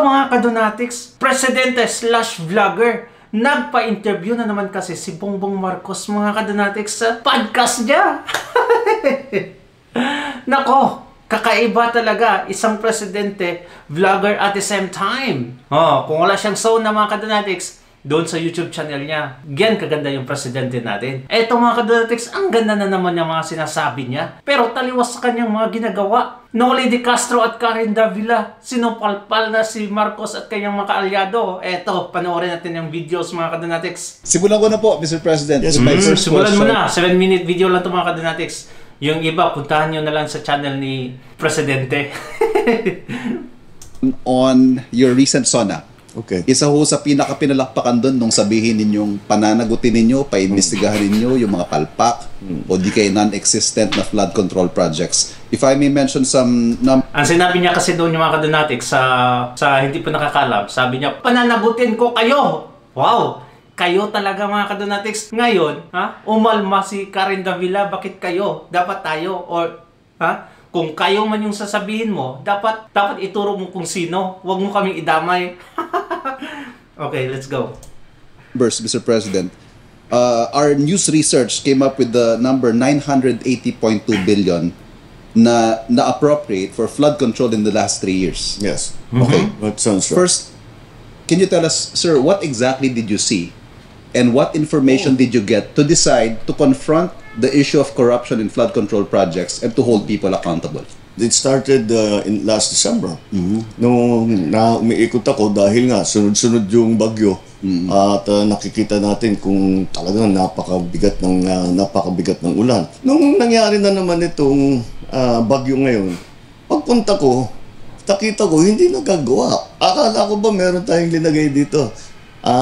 Eto mga kadonatics, presidente / vlogger. Nagpa-interview na naman kasi si Bongbong Marcos mga kadonatics sa podcast niya. Nako, kakaiba talaga. Isang presidente, vlogger at the same time. Kung wala siyang zone na mga kadonatics, doon sa YouTube channel niya. Yan kaganda yung presidente natin. Eto mga kadonatics, ang ganda na naman yung mga sinasabi niya. Pero taliwas sa kanyang mga ginagawa. Noli de Castro at Karen Davila, sinupalpal na si Marcos at kanyang mga kaalyado. Eto, panoorin natin yung videos mga kadonatics. Simulan ko na po, Mr. President. Yes, Simulan mo na. 7-minute video lang ito mga kadonatics. Yung iba, puntahan nyo na lang sa channel ni Presidente. On your recent SONA. Okay. Isa ho sa pinaka-pinalakpakan doon nung sabihin ninyong pananagutin ninyo, paimbestigahan ninyo yung mga palpak o di kay non-existent na flood control projects. If I may mention some Ang sinabi niya kasi doon yung mga kadonatics sa hindi pa nakakalam, sabi niya, pananagutin ko kayo! Wow! Kayo talaga mga kadonatics. Ngayon, umalma si Karen Davila, bakit kayo? Dapat tayo? Or, kung kayo man yung sasabihin mo, dapat ituro mo kung sino. Huwag mo kaming idamay. Okay, let's go. Mr. President, our news research came up with the number 980.2 billion na appropriate for flood control in the last 3 years. Yes. Okay. That sounds right. First, can you tell us, sir, what exactly did you see and what information did you get to decide to confront the issue of corruption in flood control projects and to hold people accountable? It started in last December. Nung umiikot ako dahil nga sunod-sunod yung bagyo at nakikita natin kung talagang napakabigat ng ulan. Nung nangyari na naman itong bagyo ngayon, pagpunta ko, nakita ko hindi nagagawa. Akala ko ba meron tayong linagay dito?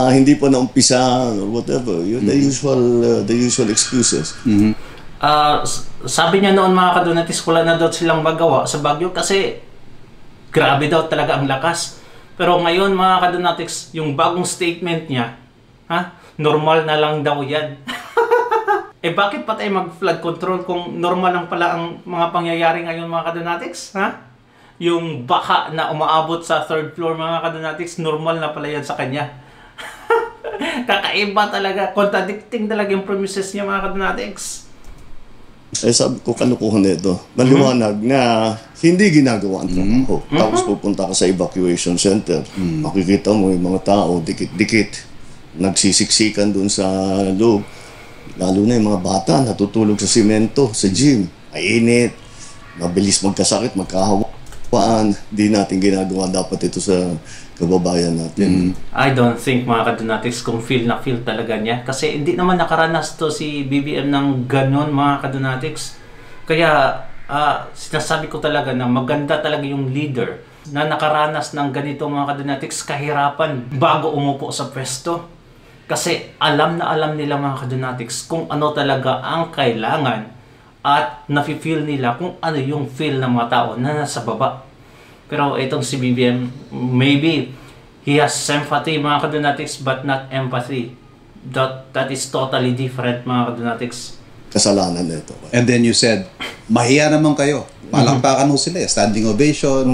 Hindi pa naumpisa or whatever. The usual excuses. Sabi niya noon mga kadonatics, wala na daw silang magawa sa bagyo kasi grabe daw talaga ang lakas. Pero ngayon mga kadonatics, yung bagong statement niya, normal na lang daw yan. Bakit pa tayo mag-flood control kung normal lang pala ang mga pangyayari ngayon mga kadonatics? Yung baka na umaabot sa 3rd floor mga kadonatics, normal na pala yan sa kanya. Kakaiba talaga, contradicting talaga yung premises niya mga kadonatics. Sabi ko, kalukuhan na ito. Maliwanag na hindi ginagawa ang trabaho. Tapos pupunta ka sa evacuation center. Makikita mo yung mga tao, dikit-dikit, nagsisiksikan dun sa loob. Lalo na yung mga bata, natutulog sa simento, sa gym. Mainit, mabilis magkasakit, magkahawaan. Di natin ginagawa dapat ito sa kababayan natin. I don't think mga kadonatics kung feel talaga niya. Kasi hindi naman nakaranas to si BBM ng ganon mga kadonatics. Kaya sinasabi ko talaga na maganda talaga yung leader na nakaranas ng ganito mga kadonatics, kahirapan bago umupo sa pwesto. Kasi alam na alam nila mga kadonatics kung ano talaga ang kailangan at nafe-feel nila kung ano yung feel ng mga tao na nasa baba. Pero itong si BBM, maybe he has sympathy mga kadonatics but not empathy. That is totally different mga kadonatics. Kasalanan na ito. And then you said, mahiya naman kayo. Palakpakan ho sila, standing ovation.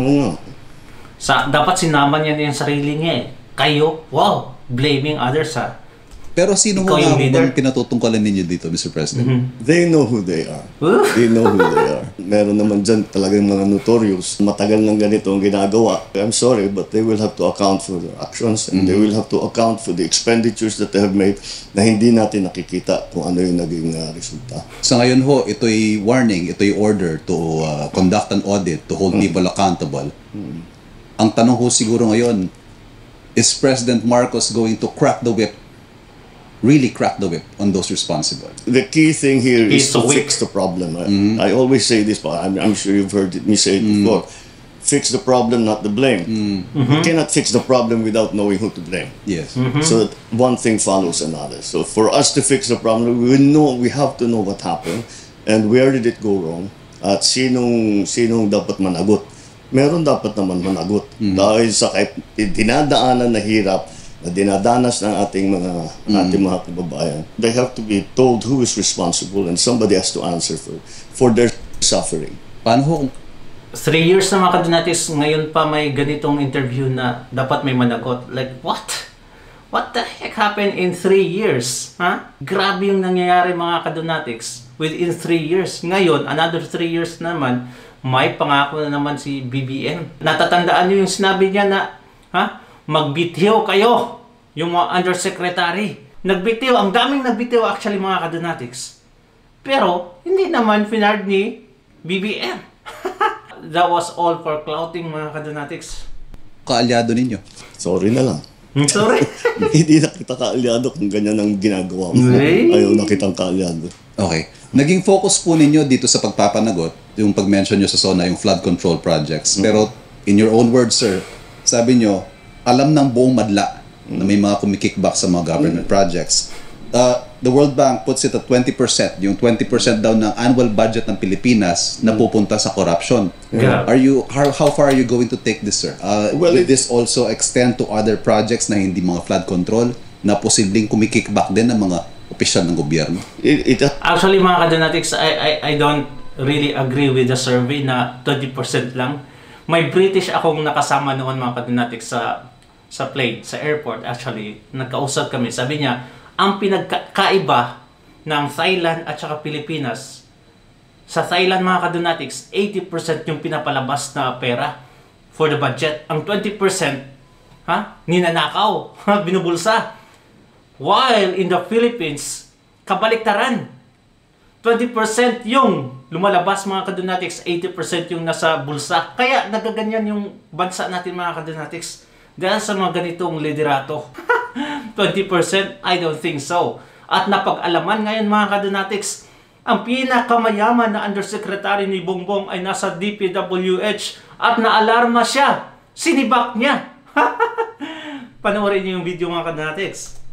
Dapat sinama niya yung sarili niya eh. Kayo, wow, blaming others Pero sino mo nga bang pinatutungkalan ninyo dito, Mr. President? They know who they are. They know who they are. Meron naman dyan talagang mga notorious. Matagal ng ganito ang ginagawa. I'm sorry, but they will have to account for their actions and they will have to account for the expenditures that they have made na hindi natin nakikita kung ano yung naging resulta. Sa ngayon ho, ito'y warning, ito'y order to conduct an audit, to hold people accountable. Ang tanong ho siguro ngayon, is President Marcos going to crack the whip, really crack the whip on those responsible? The key thing here is to weak. fix the problem. I always say this, but I'm sure you've heard me say it before. Fix the problem, not the blame. You cannot fix the problem without knowing who to blame. Yes. So one thing follows another. So for us to fix the problem, we have to know what happened and where did it go wrong at sinong dapat managot. Meron dapat naman managot dahil sa kahit dinadaanan na hirap na dinadanas ng ating mga kababayan. They have to be told who is responsible and somebody has to answer for their suffering. Paano ho 3 years na mga kadinatis, ngayon pa may ganitong interview na dapat may managot. Like, what? What the heck happened in 3 years? Ha? Grabe yung nangyayari mga kadonatics within 3 years. Ngayon, another 3 years naman, may pangako na naman si BBM. Natatandaan niyo yung sinabi niya na, magbitiw kayo, yung mga undersecretary. Nagbitiw, ang daming nagbitiw actually mga kadonatics. Pero, hindi naman finard ni BBM. That was all for clouting mga kadonatics. Kaalyado ninyo. Sorry na lang. Sorry. Hindi na kita kaalyado kung ganyan ang ginagawa mo. Ayaw na kitang kaalyado. Okay. Naging focus po ninyo dito sa pagpapanagot, yung pag-mention nyo sa SONA, yung flood control projects. Pero, in your own words, sir, sabi nyo, alam ng buong madla na may mga kumikickback sa mga government projects. The World Bank puts it at 20%. Yung 20% daw ng annual budget ng Pilipinas na pupunta sa corruption. Yeah. How far are you going to take this, sir? Will this also extend to other projects na hindi mga flood control na posibleng kumikickback din ng mga opisyal ng gobyerno? Actually, mga kadonatics, I don't really agree with the survey na 20% lang. May British akong nakasama noon mga kadonatics sa plane, sa airport actually. Nagkausap kami. Sabi niya, ang pinagkaiba ng Thailand at saka Pilipinas, sa Thailand mga kadonatics, 80% yung pinapalabas na pera for the budget. Ang 20%, ninanakaw, binubulsa. While in the Philippines, kabaliktaran. 20% yung lumalabas mga kadonatics, 80% yung nasa bulsa. Kaya nagaganyan yung bansa natin mga kadonatics dahil sa mga ganitong liderato. 20%? I don't think so. At napag-alaman ngayon mga kadonatics, ang pinakamayaman na undersecretary ni Bongbong ay nasa DPWH at naalarma siya. Sinibak niya. Panoorin niyo yung video mga kadonatics.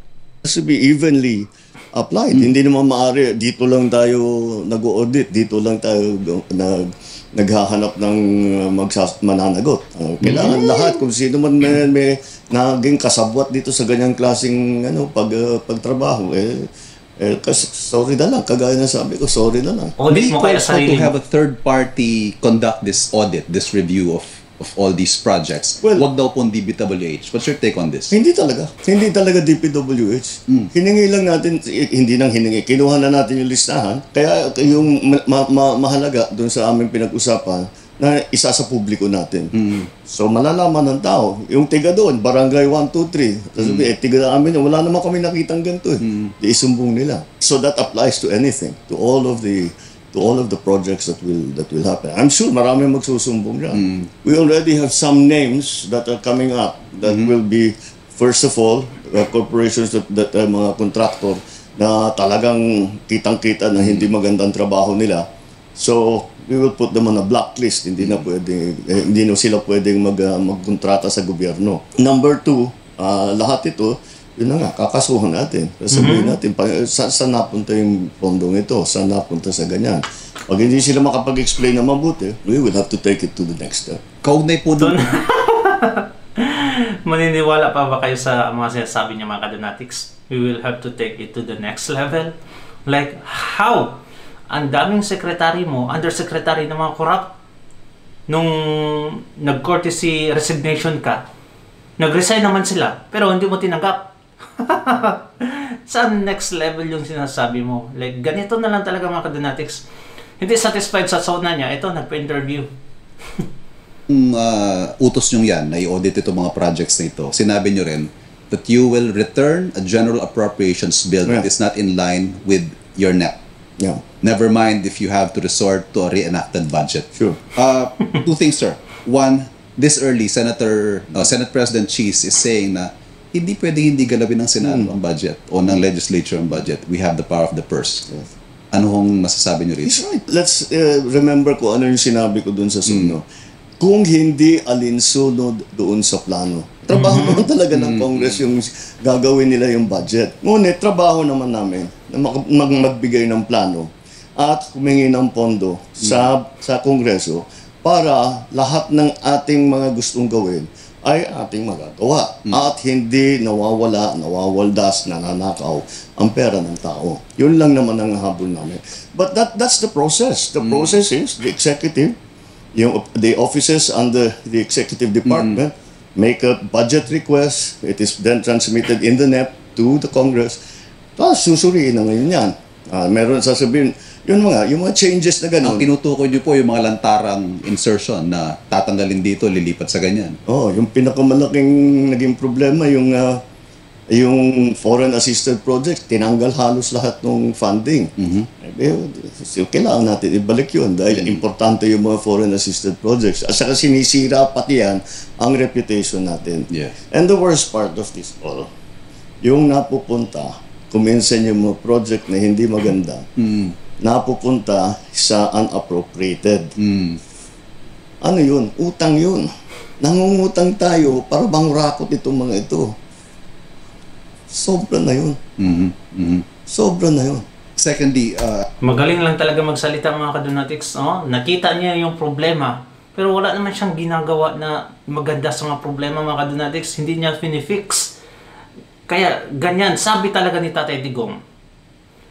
Has to be evenly applied. Hindi naman maaari, dito lang tayo nag-audit, dito lang tayo naghahanap ng mananagot. Kailangan lahat, kung sino man may naging kasabwat dito sa ganyang klaseng pagtrabaho, kasi sorry na lang, kagaya na sabi ko, sorry na lang. Audit mo kaya Also sarili to mo. have a third party conduct this audit, this review of all these projects. Well, wag daw po DPWH. What's your take on this? Hindi talaga DPWH. Hiningi lang natin, hindi nang hiningi, kinuha na natin yung listahan. Kaya yung mahalaga doon sa aming pinag-usapan na isa sa publiko natin. So malalaman ng tao, yung tiga doon, barangay 1, 2, 3, tapos tiga na amin, wala naman kami nakitang ganito. Isumbong nila. So that applies to anything, to all of the projects that will happen. I'm sure marami magsusumbong dyan. We already have some names that are coming up that will be, first of all, corporations that mga contractor na talagang kitang-kita na hindi magandang trabaho nila. So, we will put them on a blacklist. Hindi na sila pwedeng magkontrata sa gobyerno. Number 2, lahat ito, yun na nga, kakasuhan natin. Sabihin natin, saan napunta yung pondong ito? Saan napunta sa ganyan? Pag hindi sila makapag-explain na mabuti, we will have to take it to the next step. Kaugnay po doon. Maniniwala pa ba kayo sa mga sinasabi niya mga kadonatics? We will have to take it to the next level? Like, how? Ang daming sekretary mo, undersecretary ng mga corrupt, nung nag-courtesy resignation ka, nag-resign naman sila, pero hindi mo tinanggap. Saan next level yung sinasabi mo? Like, ganito na lang talaga mga kadonatics. Hindi satisfied sa SONA niya, ito, nagpa-interview. Utos nyo yan na i-audit itong mga projects na ito. Sinabi nyo rin that you will return a general appropriations bill that is not in line with your NEP. Yeah. Never mind if you have to resort to a reenacted budget. Sure. 2 things, sir. One, this early, Senate President Cheese is saying na hindi pwedeng hindi galawin ng Senado ang budget o ng legislature ang budget. We have the power of the purse. Yes. Ano hong masasabi nyo rin? He's right. Let's remember ko ano yung sinabi ko dun sa suno. Kung hindi alinsunod doon sa plano. Trabaho naman talaga ng Congress yung gagawin nila yung budget. Ngunit, trabaho naman namin na magbigay ng plano at humingi ng pondo sa Kongreso para lahat ng ating mga gustong gawin ay ating magagawa. At hindi nawawaldas, nananakaw ang pera ng tao. Yun lang naman ang habol namin. But that's the process. The process is the executive the offices under the executive department make a budget request. It is then transmitted in the NEP to the Congress. Tapos susuriin na ngayon yan. Meron sasabihin, yung mga changes na Ang gano'n. tinutukoy niyo po yung mga lantarang insertion na tatanggalin dito, lilipat sa ganyan. Yung pinakamalaking naging problema, yung foreign assisted projects, tinanggal halos lahat ng funding. Kailangan natin ibalik yun dahil importante yung mga foreign assisted projects. At saka sinisira pati yan ang reputation natin. Yes. And the worst part of this all, yung napupunta, kuminsan yung mga project na hindi maganda, napupunta sa unappropriated. Ano yun? Utang yun. Nangungutang tayo para bang rakot itong mga ito. Sobra na yun. Sobra na yun. Secondly, Magaling lang talaga magsalita mga kadonatics. Nakita niya yung problema. Pero wala naman siyang ginagawa na maganda sa mga problema mga kadonatics. Hindi niya finifix. Kaya ganyan, sabi talaga ni Tatay Digong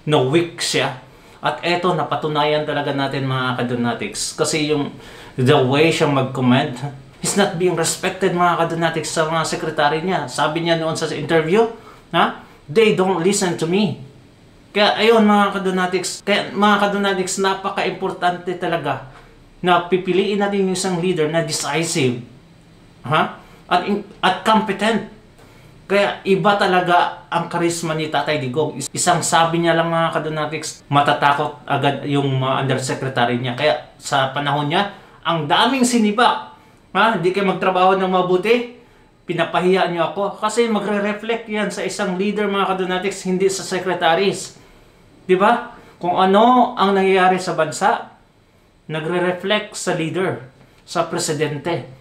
na weak siya. At eto, napatunayan talaga natin mga kadonatics. Kasi yung the way siya mag-comment, he's not being respected mga kadonatics sa mga sekretary niya. Sabi niya noon sa interview, they don't listen to me. Kaya ayun mga kadonatics, napaka-importante talaga na pipiliin natin yung isang leader na decisive at competent. Kaya iba talaga ang karisma ni Tatay Digong. Isang sabi niya lang mga kadonatics, matatakot agad yung mga undersecretary niya. Kaya sa panahon niya, ang daming siniba. Hindi kayo magtrabaho ng mabuti, pinapahiya niyo ako. Kasi magre-reflect yan sa isang leader mga kadonatics, hindi sa secretaries. Diba? Kung ano ang nangyayari sa bansa, nagre-reflect sa leader, sa presidente.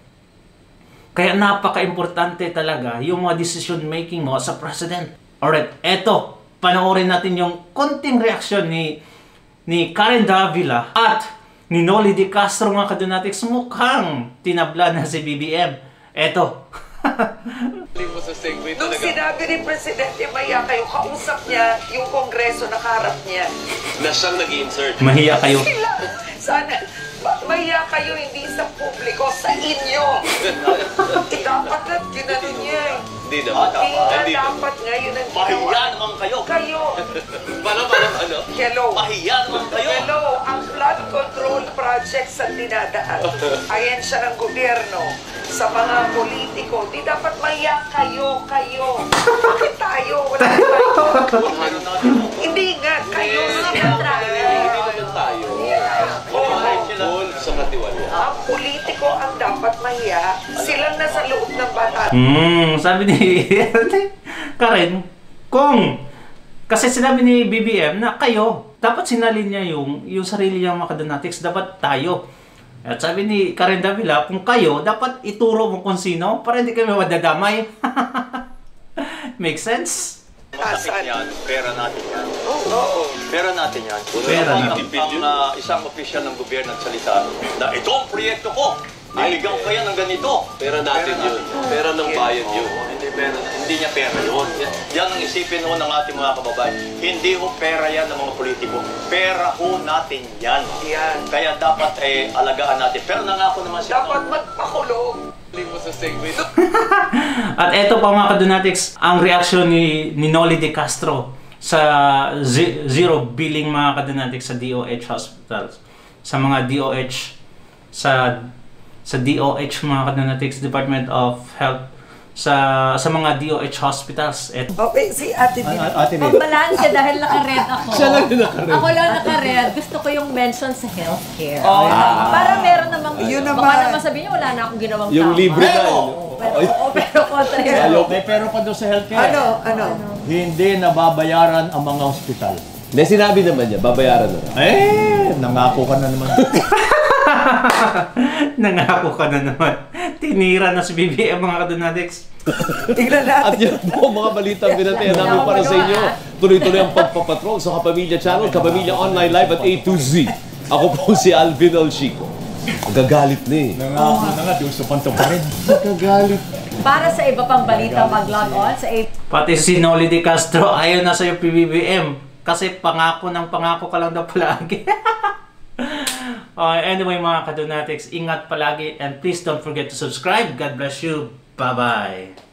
Kaya napaka-importante talaga yung mga decision making mo sa president. Alright, eto, panoorin natin yung konting reaksyon ni Karen Davila at ni Noli De Castro mga kadonatics. Mukhang tinabla na si BBM. Eto. Nung sinabi ni Presidente Maya kayo, kausap niya yung Kongreso nakaharap niya. Na siyang nag-insert. Mahiya kayo. Sila, sana, mahiya kayo hindi sa publiko, sa inyo. Dapat na ginanon niya eh. Hindi naman. Hindi nga dapat nga yun ang ginawa. Mahiya naman kayo. Kayo. Paano? Hello. Mahiya naman kayo. Hello, ang flood control projects ang dinadaan. Ayan siya ng gobyerno sa mga politiko. Di dapat mahiya kayo. Bakit tayo? Wala tayo. Hindi nga, kayo sila. Hindi naman tayo. Full sa katiwala. Ang politiko ang dapat mahiya. Silang nasa loob ng batas. Sabi ni Karen, kasi sinabi ni BBM na kayo, dapat sinalin niya yung sarili niyang mga kadonatics, dapat tayo. At sabi ni Karen Davila, kung kayo, dapat ituro mo kung sino para hindi kayo madadamay. Make sense? Masakit yan. Pera natin yan. Oo. Pera natin yan. Pera natin. Ang isang opisyal ng gobyerno nagsalita na ito ang proyekto ko. Niligaw kaya ng ganito. Pera natin yun. Pera ng bayan yun. Hindi niya pera yun. Yan ang isipin ho ng ating mga kababayan. Hindi ho pera yan ng mga politiko. Pera ho natin yan. Kaya dapat alagaan natin. Pero nangako naman siya. Dapat magpakulong. At eto pa mga kadonatics, ang reaksyon ni Noli De Castro sa zero billing mga kadonatics sa DOH hospitals. Sa mga DOH, sa DOH mga kadonatics, Department of Health, sa mga DOH hospitals. Okay, si Ate Din. Pambalansya dahil naka-red ako. Siya lang yung naka-red. Ako lang naka-red. Gusto ko yung mention sa healthcare. Para meron namang, Yun baka naman. naman sabihin niyo, wala na akong ginawang Yung tama. libre na. Pero kontra yun. May pero pa doon sa healthcare. Ano? Hindi nababayaran ang mga hospital. Hindi, sinabi naman niya, babayaran na. Nangako ka na naman. Nangako ka na naman. Tinira na si BBM mga kadonatics. Tingnan natin. At yun po mga balitang binantayan namin para sa inyo. Tuloy-tuloy ang pagpapatrol sa Kapamilya Channel, Kapamilya Online Live at A to Z. Ako po si Alvin Alchico. Gagalit na eh. Nangako na nga, gusto pang tuparin. Gagalit. Para sa iba pang balita, mag-log on sa Pati si Noli De Castro, ayaw na sa'yo PBBM. Kasi pangako ka lang daw palagi. Anyway mga Kadonatics, ingat palagi and please don't forget to subscribe. God bless you. Bye-bye.